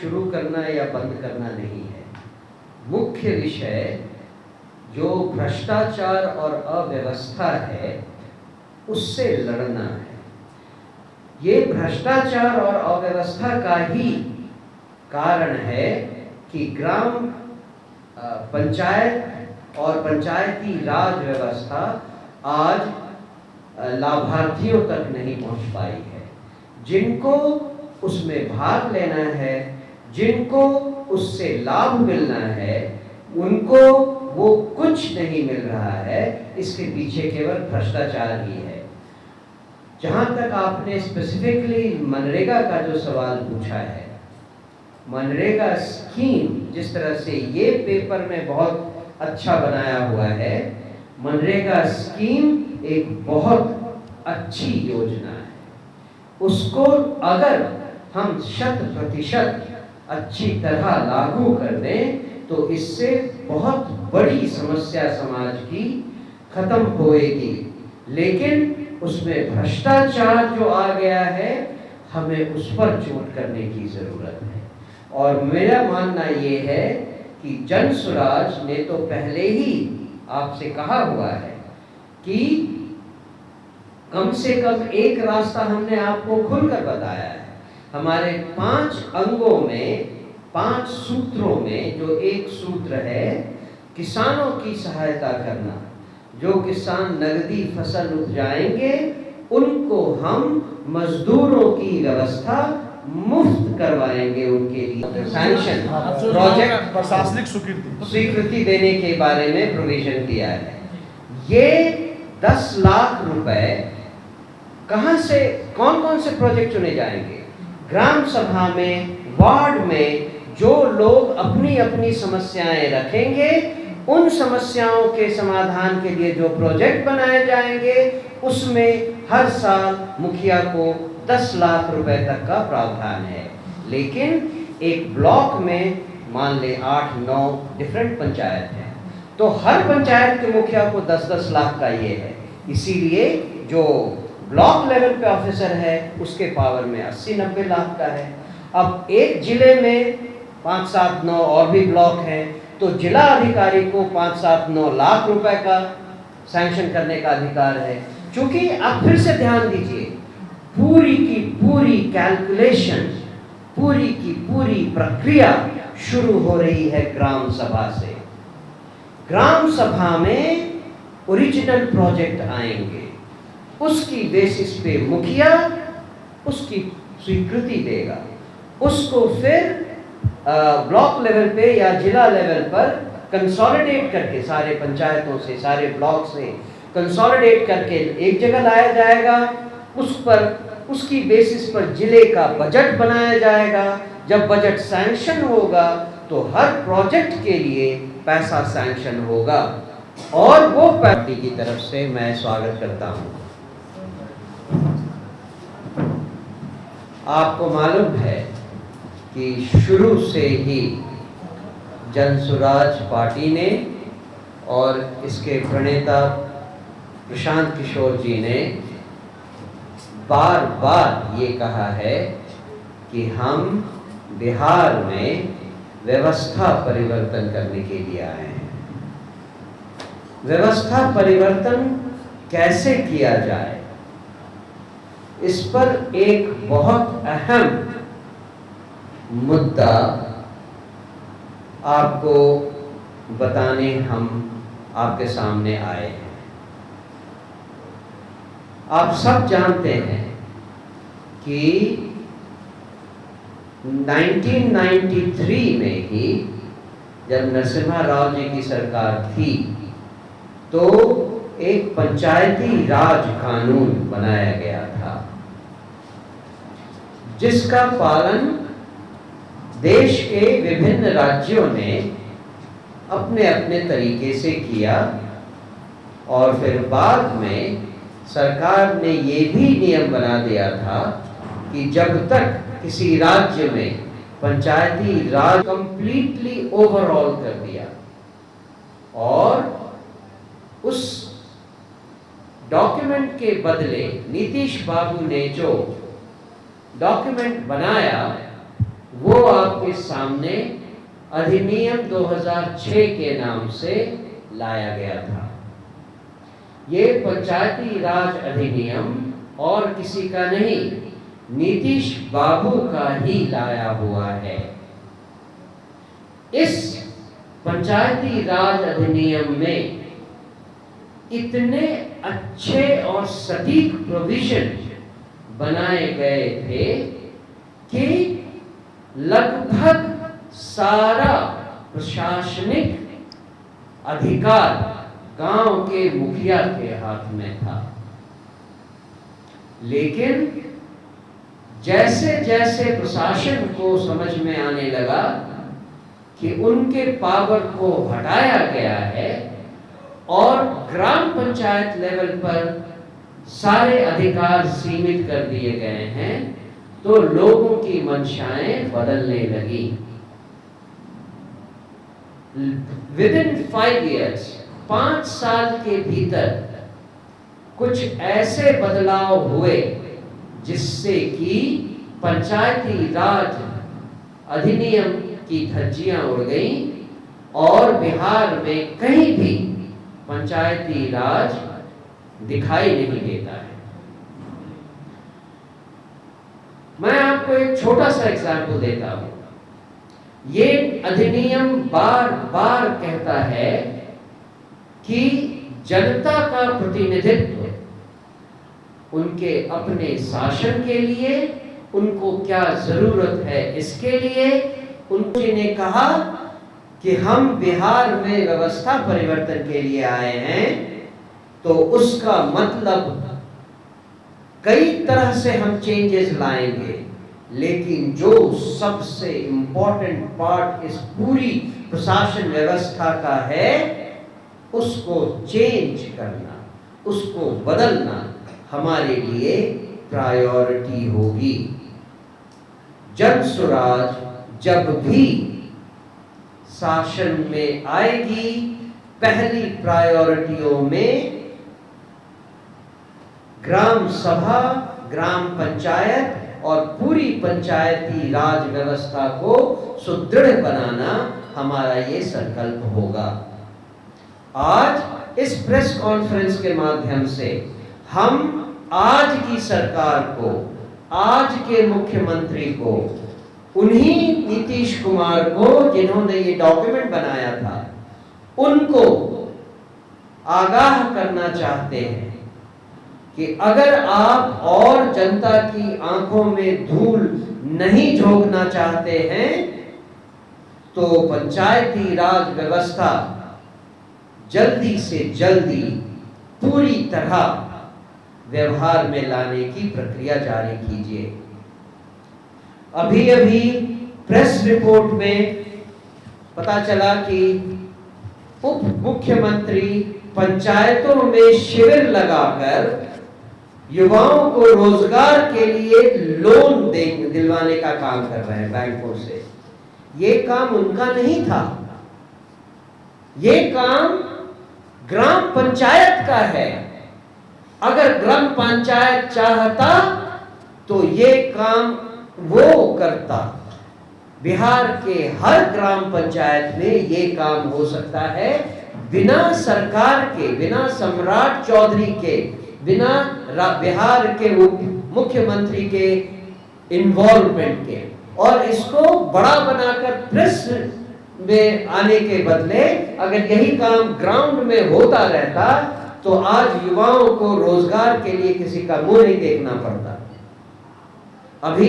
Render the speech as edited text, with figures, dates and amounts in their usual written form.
शुरू करना या बंद करना नहीं है। मुख्य विषय जो भ्रष्टाचार और अव्यवस्था है उससे लड़ना है। ये भ्रष्टाचार और अव्यवस्था का ही कारण है कि ग्राम पंचायत और पंचायती राज व्यवस्था आज लाभार्थियों तक नहीं पहुंच पाई है। जिनको उसमें भाग लेना है, जिनको उससे लाभ मिलना है, उनको वो कुछ नहीं मिल रहा है। इसके पीछे केवल भ्रष्टाचार ही है। जहां तक आपने स्पेसिफिकली मनरेगा का जो सवाल पूछा है, मनरेगा स्कीम जिस तरह से ये पेपर में बहुत अच्छा बनाया हुआ है, मनरेगा स्कीम एक बहुत अच्छी योजना है। उसको अगर हम 100% अच्छी तरह लागू कर दें तो इससे बहुत बड़ी समस्या समाज की खत्म होएगी। लेकिन उसमें भ्रष्टाचार जो आ गया है, हमें उस पर चोट करने की जरूरत है। और मेरा मानना ये है कि जन स्वराज ने तो पहले ही आपसे कहा हुआ है कि कम से कम एक रास्ता हमने आपको खुलकर बताया है। हमारे 5 अंगों में, 5 सूत्रों में जो एक सूत्र है किसानों की सहायता करना। जो किसान नगदी फसल उपजाएंगे उनको हम मजदूरों की व्यवस्था मुफ्त करवाएंगे, उनके लिए सैंक्शन प्रोजेक्ट प्रशासनिक स्वीकृति देने के बारे में प्रोविजन किया है। ये 10 लाख रुपए कहां से, कौन कौन से प्रोजेक्ट चुने जाएंगे? ग्राम सभा में, वार्ड में जो लोग अपनी अपनी समस्याएं रखेंगे, उन समस्याओं के समाधान के लिए जो प्रोजेक्ट बनाए जाएंगे, उसमें हर साल मुखिया को 10 लाख रुपए तक का प्रावधान है। लेकिन एक ब्लॉक में मान ले 8-9 डिफरेंट पंचायत हैं, तो हर पंचायत के मुखिया को 10-10 लाख का ये है। इसीलिए जो ब्लॉक लेवल पे ऑफिसर है उसके पावर में 80-90 लाख का है। अब एक जिले में 5-7-9 और भी ब्लॉक हैं, तो जिला अधिकारी को 5-7-9 लाख रुपए का सैंक्शन करने का अधिकार है। क्योंकि आप फिर से ध्यान दीजिए, पूरी की पूरी कैलकुलेशन, पूरी की पूरी प्रक्रिया शुरू हो रही है ग्राम सभा से। ग्राम सभा में ओरिजिनल प्रोजेक्ट आएंगे, उसकी बेसिस पे मुखिया उसकी स्वीकृति देगा, उसको फिर ब्लॉक लेवल पे या जिला लेवल पर कंसोलिडेट करके, सारे पंचायतों से, सारे ब्लॉक से कंसोलिडेट करके एक जगह लाया जाएगा। उस पर, उसकी बेसिस पर जिले का बजट बनाया जाएगा। जब बजट सैंक्शन होगा तो हर प्रोजेक्ट के लिए पैसा सैंक्शन होगा, और वो पार्टी की तरफ से मैं स्वागत करता हूँ। आपको मालूम है कि शुरू से ही जन स्वराज पार्टी ने और इसके प्रणेता प्रशांत किशोर जी ने बार बार ये कहा है कि हम बिहार में व्यवस्था परिवर्तन करने के लिए आए हैं। व्यवस्था परिवर्तन कैसे किया जाए, इस पर एक बहुत अहम मुद्दा आपको बताने हम आपके सामने आए हैं। आप सब जानते हैं कि 1993 में ही जब नरसिम्हा राव जी की सरकार थी तो एक पंचायती राज कानून बनाया गया था, जिसका पालन देश के विभिन्न राज्यों ने अपने अपने तरीके से किया। और फिर बाद में सरकार ने ये भी नियम बना दिया था कि जब तक किसी राज्य में पंचायती राज कंप्लीटली ओवरऑल कर दिया और उस डॉक्यूमेंट के बदले नीतीश बाबू ने जो डॉक्यूमेंट बनाया वो आपके सामने अधिनियम 2006 के नाम से लाया गया था। ये पंचायती राज अधिनियम और किसी का नहीं, नीतीश बाबू का ही लाया हुआ है। इस पंचायती राज अधिनियम में इतने अच्छे और सटीक प्रोविजन बनाए गए थे कि लगभग सारा प्रशासनिक अधिकार गांव के मुखिया के हाथ में था। लेकिन जैसे जैसे प्रशासन को समझ में आने लगा कि उनके पावर को हटाया गया है और ग्राम पंचायत लेवल पर सारे अधिकार सीमित कर दिए गए हैं, तो लोगों की मंशाएं बदलने लगी। विदिन 5 years, 5 साल के भीतर कुछ ऐसे बदलाव हुए जिससे कि पंचायती राज अधिनियम की धज्जियां उड़ गईं और बिहार में कहीं भी पंचायती राज दिखाई नहीं देता है। मैं आपको एक छोटा सा एग्जाम्पल देता हूं। ये अधिनियम बार बार कहता है कि जनता का प्रतिनिधित्व उनके अपने शासन के लिए, उनको क्या जरूरत है इसके लिए। उन्होंने ने कहा कि हम बिहार में व्यवस्था परिवर्तन के लिए आए हैं, तो उसका मतलब कई तरह से हम चेंजेस लाएंगे, लेकिन जो सबसे इंपॉर्टेंट पार्ट इस पूरी प्रशासन व्यवस्था का है, उसको चेंज करना, उसको बदलना हमारे लिए प्रायोरिटी होगी। जन स्वराज जब भी शासन में आएगी, पहली प्रायोरिटियों में ग्राम सभा, ग्राम पंचायत और पूरी पंचायती राज व्यवस्था को सुदृढ़ बनाना हमारा ये संकल्प होगा। आज इस प्रेस कॉन्फ्रेंस के माध्यम से हम आज की सरकार को, आज के मुख्यमंत्री को, उन्हीं नीतीश कुमार को जिन्होंने ये डॉक्यूमेंट बनाया था, उनको आगाह करना चाहते हैं कि अगर आप और जनता की आंखों में धूल नहीं झोंकना चाहते हैं, तो पंचायती राज व्यवस्था जल्दी से जल्दी पूरी तरह व्यवहार में लाने की प्रक्रिया जारी कीजिए। अभी अभी प्रेस रिपोर्ट में पता चला कि उप मुख्यमंत्री पंचायतों में शिविर लगाकर युवाओं को रोजगार के लिए लोन दिलवाने का काम कर रहे हैं बैंकों से। ये काम उनका नहीं था, ये काम ग्राम पंचायत का है। अगर ग्राम पंचायत चाहता तो ये काम वो करता। बिहार के हर ग्राम पंचायत में ये काम हो सकता है, बिना सरकार के, बिना सम्राट चौधरी के, बिना बिहार के मुख्यमंत्री के इन्वॉल्वमेंट के। और इसको बड़ा बनाकर प्रेस में आने के बदले अगर यही काम ग्राउंड में होता रहता, तो आज युवाओं को रोजगार के लिए किसी का मुंह नहीं देखना पड़ता। अभी